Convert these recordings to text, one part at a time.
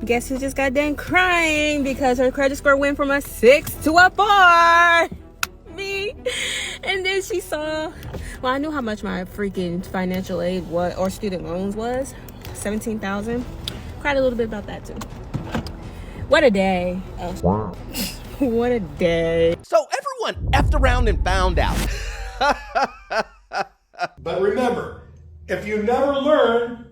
Guess who just got done crying because her credit score went from a 6 to a 4? Me. And then she saw, well, I knew how much my freaking financial aid was, or student loans was, $17,000. Cried a little bit about that too. What a day. Oh, what a day. So everyone effed around and found out. But remember, if you never learn,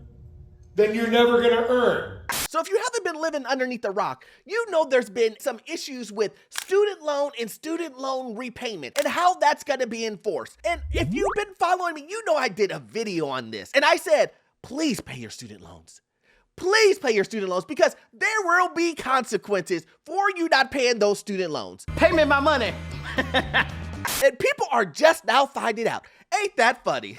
then you're never going to earn. So if you haven't been living underneath a rock, you know there's been some issues with student loan and student loan repayment and how that's going to be enforced. And if you've been following me, you know I did a video on this. And I said, please pay your student loans. Please pay your student loans because there will be consequences for you not paying those student loans. Pay me my money. And people are just now finding out. Ain't that funny?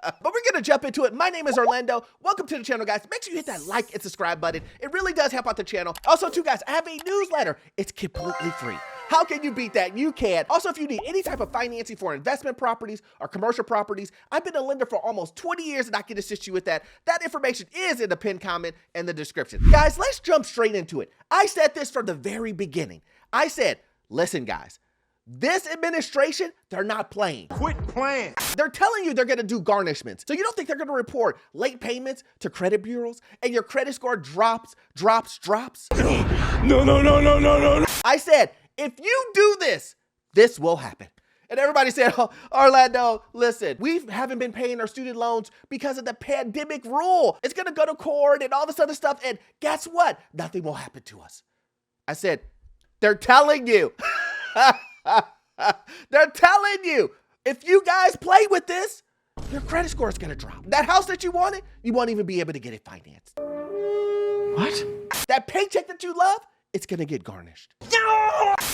But we're gonna jump into it. My name is Orlando. Welcome to the channel, guys. Make sure you hit that like and subscribe button. It really does help out the channel. Also, too, guys, I have a newsletter. It's completely free. How can you beat that? You can. Also, if you need any type of financing for investment properties or commercial properties, I've been a lender for almost 20 years and I can assist you with that. That information is in the pinned comment and the description. Guys, let's jump straight into it. I said this from the very beginning. I said, listen, guys, this administration, they're not playing. Quit playing. They're telling you they're gonna do garnishments. So you don't think they're gonna report late payments to credit bureaus and your credit score drops? No. I said, if you do this, this will happen. And everybody said, oh, Orlando, listen, we haven't been paying our student loans because of the pandemic rule. It's gonna go to court and all this other stuff. And guess what? Nothing will happen to us. I said, they're telling you. They're telling you, if you guys play with this, your credit score is gonna drop. That house that you wanted, you won't even be able to get it financed. What? That paycheck that you love, it's gonna get garnished.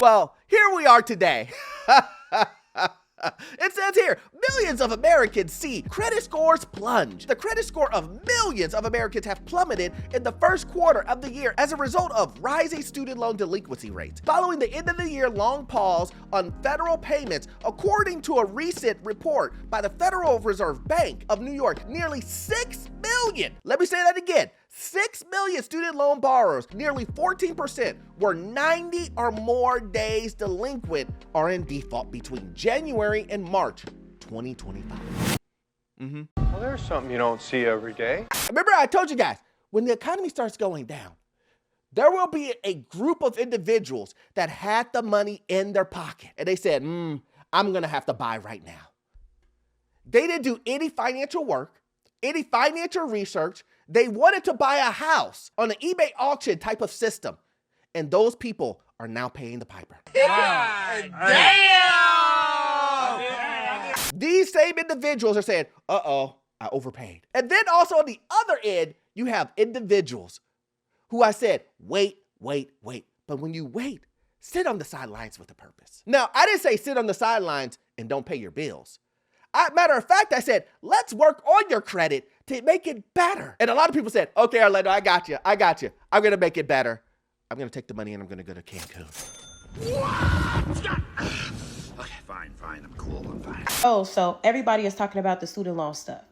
Well, here we are today. It says here, millions of Americans see credit scores plunge. The credit score of millions of Americans have plummeted in the first quarter of the year as a result of rising student loan delinquency rates. Following the end of the year long pause on federal payments, according to a recent report by the Federal Reserve Bank of New York, nearly 6 million, let me say that again, 6 million student loan borrowers, nearly 14%, were 90 or more days delinquent or in default between January and March 2025. Well, there's something you don't see every day. Remember, I told you guys, when the economy starts going down, there will be a group of individuals that had the money in their pocket. And they said, I'm going to have to buy right now. They didn't do any financial work, any financial research. They wanted to buy a house on an eBay auction type of system. And those people are now paying the piper. Damn! These same individuals are saying, uh-oh, I overpaid. And then also on the other end, you have individuals who I said, wait. But when you wait, sit on the sidelines with a purpose. Now, I didn't say sit on the sidelines and don't pay your bills. Matter of fact, I said, let's work on your credit to make it better. And a lot of people said, okay, Orlando, I got you. I'm going to make it better. I'm going to take the money and I'm going to go to Cancun. Okay, fine. I'm cool. I'm fine. Oh, so everybody is talking about the student loan stuff.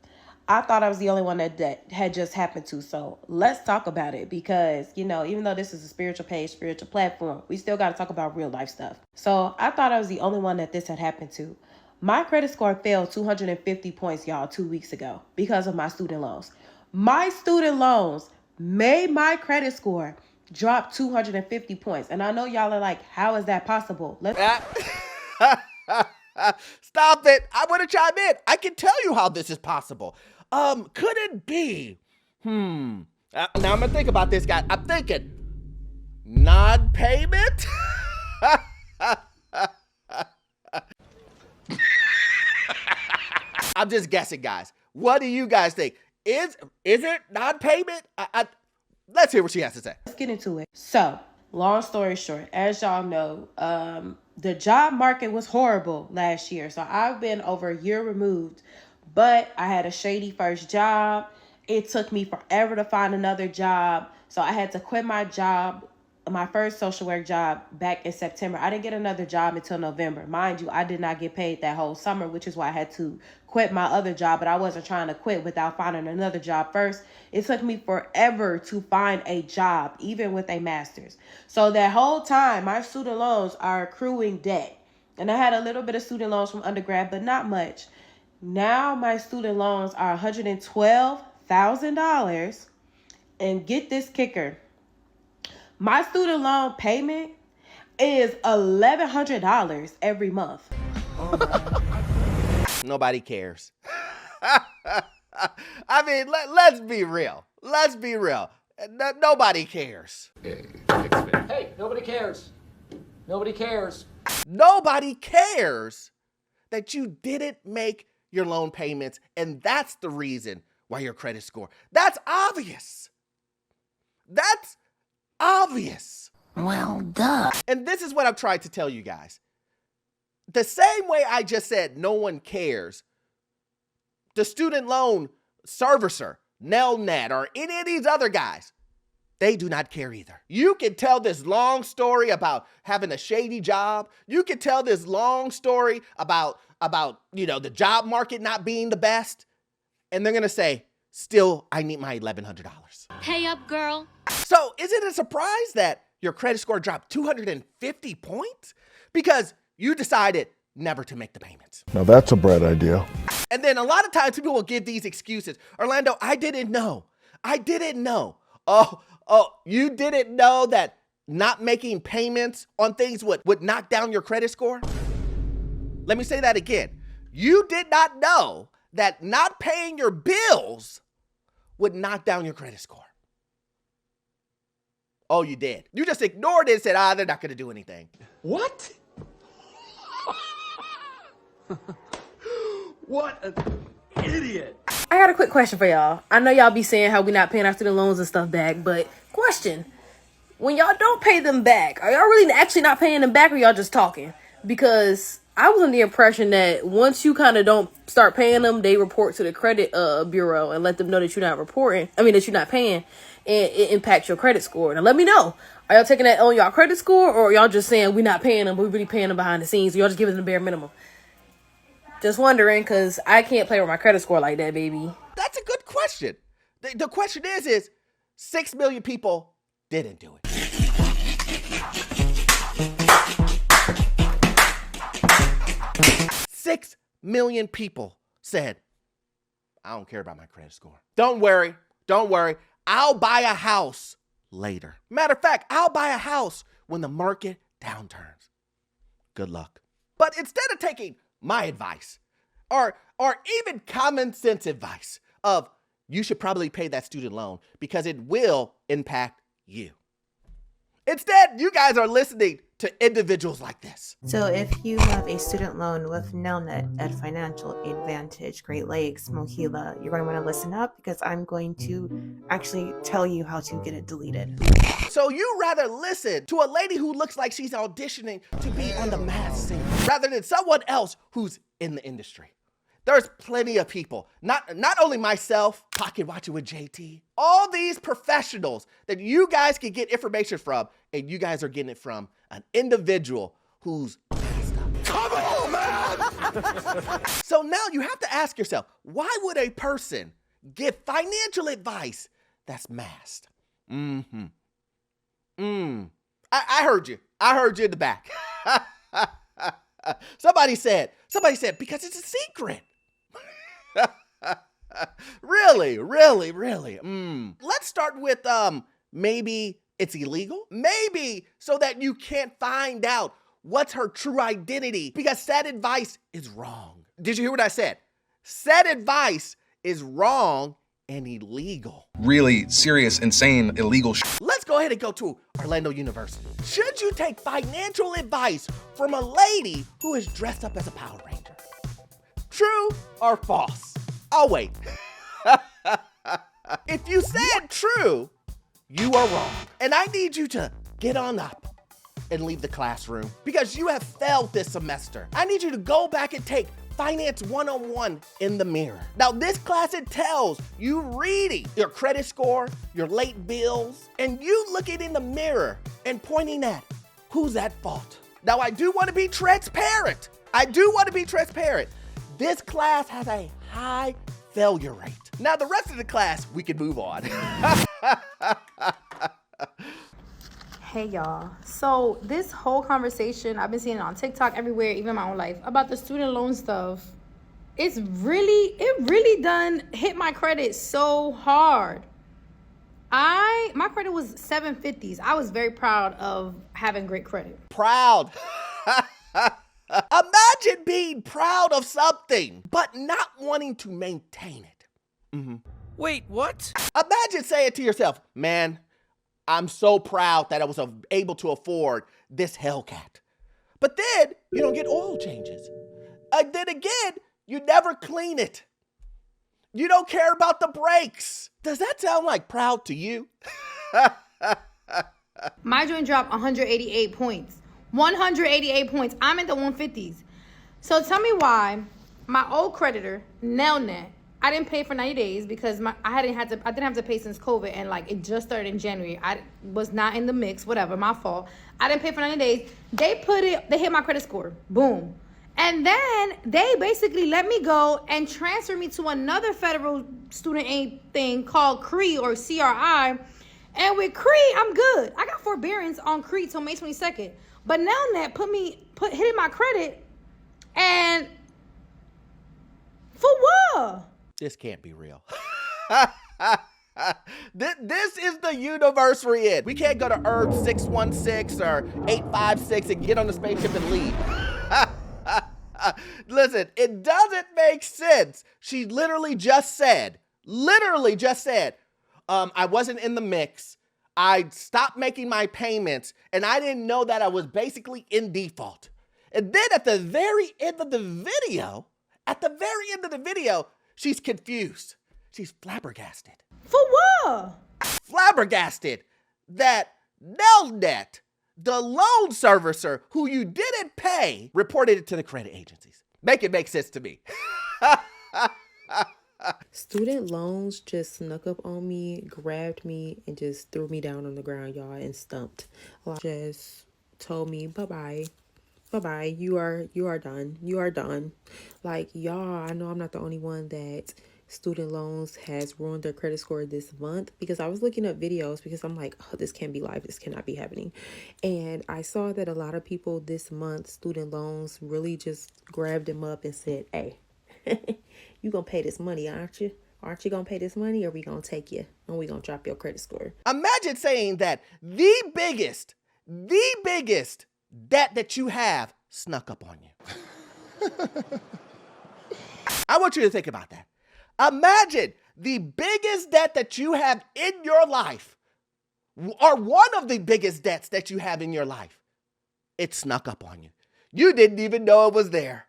I thought I was the only one that had just happened to. So let's talk about it because, you know, even though this is a spiritual page, spiritual platform, we still got to talk about real life stuff. So I thought I was the only one that this had happened to. My credit score fell 250 points, y'all, 2 weeks ago because of my student loans. My student loans made my credit score drop 250 points. And I know y'all are like, how is that possible? Stop it. I want to chime in. I can tell you how this is possible. Could it be? Now I'm going to think about this, guy. I'm thinking non-payment? I'm just guessing, guys. What do you guys think? Is it non-payment? Let's hear what she has to say. Let's get into it. So, long story short, as y'all know, the job market was horrible last year. So I've been over a year removed, but I had a shady first job. It took me forever to find another job. So I had to quit my job my first social work job back in September. I didn't get another job until November. Mind you, I did not get paid that whole summer, which is why I had to quit my other job, but I wasn't trying to quit without finding another job first. It took me forever to find a job, even with a master's. So that whole time, my student loans are accruing debt. And I had a little bit of student loans from undergrad, but not much. Now my student loans are $112,000. And get this kicker. My student loan payment is $1,100 every month. Nobody cares. I mean, let's be real. Let's be real. Nobody cares. Hey, nobody cares. Nobody cares. Nobody cares that you didn't make your loan payments, and that's the reason why your credit score. That's obvious. That's obvious. Well, duh. And this is what I'm trying to tell you guys. The same way I just said no one cares, the student loan servicer, Nelnet, or any of these other guys, they do not care either. You can tell this long story about having a shady job. You can tell this long story about the job market not being the best. And they're going to say, still, I need my $1,100. Pay up, girl. So is it a surprise that your credit score dropped 250 points? Because you decided never to make the payments. Now that's a bright idea. And then a lot of times people will give these excuses. Orlando, I didn't know. I didn't know. Oh, you didn't know that not making payments on things would knock down your credit score? Let me say that again. You did not know that not paying your bills would knock down your credit score. Oh, you did. You just ignored it and said, they're not going to do anything. What? What an idiot. I got a quick question for y'all. I know y'all be saying how we not paying our student loans and stuff back, but question. When y'all don't pay them back, are y'all really actually not paying them back, or y'all just talking? Because I was under the impression that once you kind of don't start paying them, they report to the credit bureau and let them know that you're not that you're not paying, and it impacts your credit score. Now let me know. Are y'all taking that on y'all credit score, or are y'all just saying we're not paying them, but we're really paying them behind the scenes? Y'all just giving them the bare minimum. Just wondering, because I can't play with my credit score like that, baby. That's a good question. The question is 6 million people didn't do it. 6 million people said, I don't care about my credit score. Don't worry. I'll buy a house later. Matter of fact, I'll buy a house when the market downturns. Good luck. But instead of taking my advice, or even common sense advice of you should probably pay that student loan because it will impact you. Instead, you guys are listening to individuals like this. So if you have a student loan with Nelnet, Ed Financial, Advantage, Great Lakes, Mohila, you're going to want to listen up because I'm going to actually tell you how to get it deleted. So you rather listen to a lady who looks like she's auditioning to be on The Masked Singer rather than someone else who's in the industry. There's plenty of people, not only myself, Pocket Watching with JT, all these professionals that you guys can get information from, and you guys are getting it from an individual who's messed up. Come on, man! So now you have to ask yourself, why would a person give financial advice that's masked? I heard you. I heard you in the back. Somebody said, because it's a secret. Really? Let's start with maybe it's illegal. Maybe so that you can't find out what's her true identity because said advice is wrong. Did you hear what I said? Said advice is wrong and illegal. Really serious, insane, illegal shit. Let's go ahead and go to Orlando University. Should you take financial advice from a lady who is dressed up as a Power Ranger? True or false? I'll wait. If you said true, you are wrong. And I need you to get on up and leave the classroom because you have failed this semester. I need you to go back and take Finance 101 in the mirror. Now this class entails you reading your credit score, your late bills, and you looking in the mirror and pointing at who's at fault. Now, I do want to be transparent. This class has a high failure rate. Now, the rest of the class, we can move on. Hey y'all, so this whole conversation, I've been seeing it on TikTok, everywhere, even in my own life, about the student loan stuff. It really done hit my credit so hard. My credit was 750s. I was very proud of having great credit. Proud. Imagine being proud of something, but not wanting to maintain it. Wait, what? Imagine saying to yourself, man, I'm so proud that I was able to afford this Hellcat. But then you don't get oil changes. And then again, you never clean it. You don't care about the brakes. Does that sound like proud to you? My joint dropped 188 points. 188 points. I'm in the 150s. So tell me why my old creditor, Nelnet, I didn't pay for 90 days because I didn't have to pay since COVID, and like it just started in January. I was not in the mix, whatever, my fault. I didn't pay for 90 days. They hit my credit score. Boom. And then they basically let me go and transfer me to another federal student aid thing called CRE or CRI. And with CRE, I'm good. I got forbearance on CRE till May 22nd. But Nelnet hit my credit, and for what? This can't be real. This is the universe we're in. We can't go to Earth 616 or 856 and get on the spaceship and leave. Listen, it doesn't make sense. She literally just said, I wasn't in the mix. I stopped making my payments, and I didn't know that I was basically in default. And then at the very end of the video, she's confused. She's flabbergasted. For what? Flabbergasted that Nelnet, the loan servicer who you didn't pay, reported it to the credit agencies. Make it make sense to me. Student loans just snuck up on me, grabbed me, and just threw me down on the ground, y'all, and stumped. Just told me, bye-bye. Bye-bye. You are done. You are done. Like, y'all, I know I'm not the only one that student loans has ruined their credit score this month, because I was looking up videos because I'm like, oh, this can't be live. This cannot be happening. And I saw that a lot of people this month, student loans really just grabbed them up and said, hey, you gonna pay this money, aren't you? Aren't you gonna pay this money, or we gonna take you and we gonna drop your credit score? Imagine saying that the biggest debt that you have snuck up on you. I want you to think about that. Imagine the biggest debt that you have in your life, or one of the biggest debts that you have in your life. It snuck up on you. You didn't even know it was there.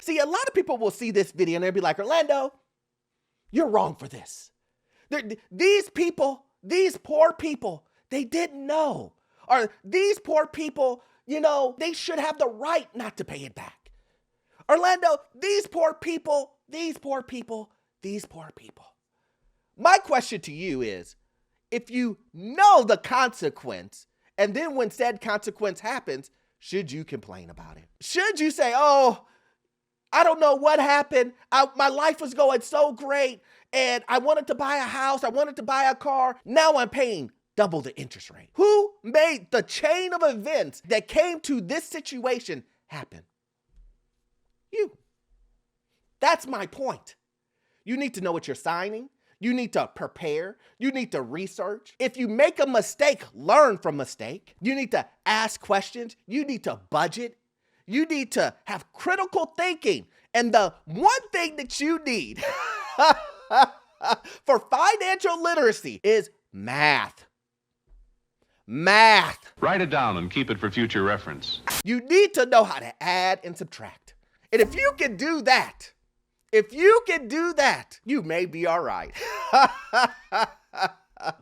See, a lot of people will see this video and they'll be like, Orlando, you're wrong for this. These poor people, they didn't know. Or these poor people, they should have the right not to pay it back. Orlando, these poor people. My question to you is, if you know the consequence, and then when said consequence happens, should you complain about it? Should you say, oh, I don't know what happened. My life was going so great, and I wanted to buy a house. I wanted to buy a car. Now I'm paying double the interest rate. Who made the chain of events that came to this situation happen? You. That's my point. You need to know what you're signing. You need to prepare. You need to research. If you make a mistake, learn from mistake. You need to ask questions. You need to budget. You need to have critical thinking. And the one thing that you need for financial literacy is math. Math. Write it down and keep it for future reference. You need to know how to add and subtract. And if you can do that, you may be all right.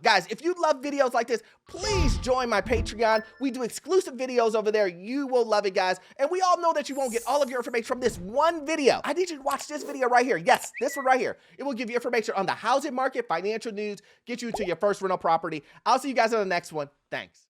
Guys, if you love videos like this, please join my Patreon. We do exclusive videos over there. You will love it, guys. And we all know that you won't get all of your information from this one video. I need you to watch this video right here. Yes, this one right here. It will give you information on the housing market, financial news, get you to your first rental property. I'll see you guys on the next one. Thanks.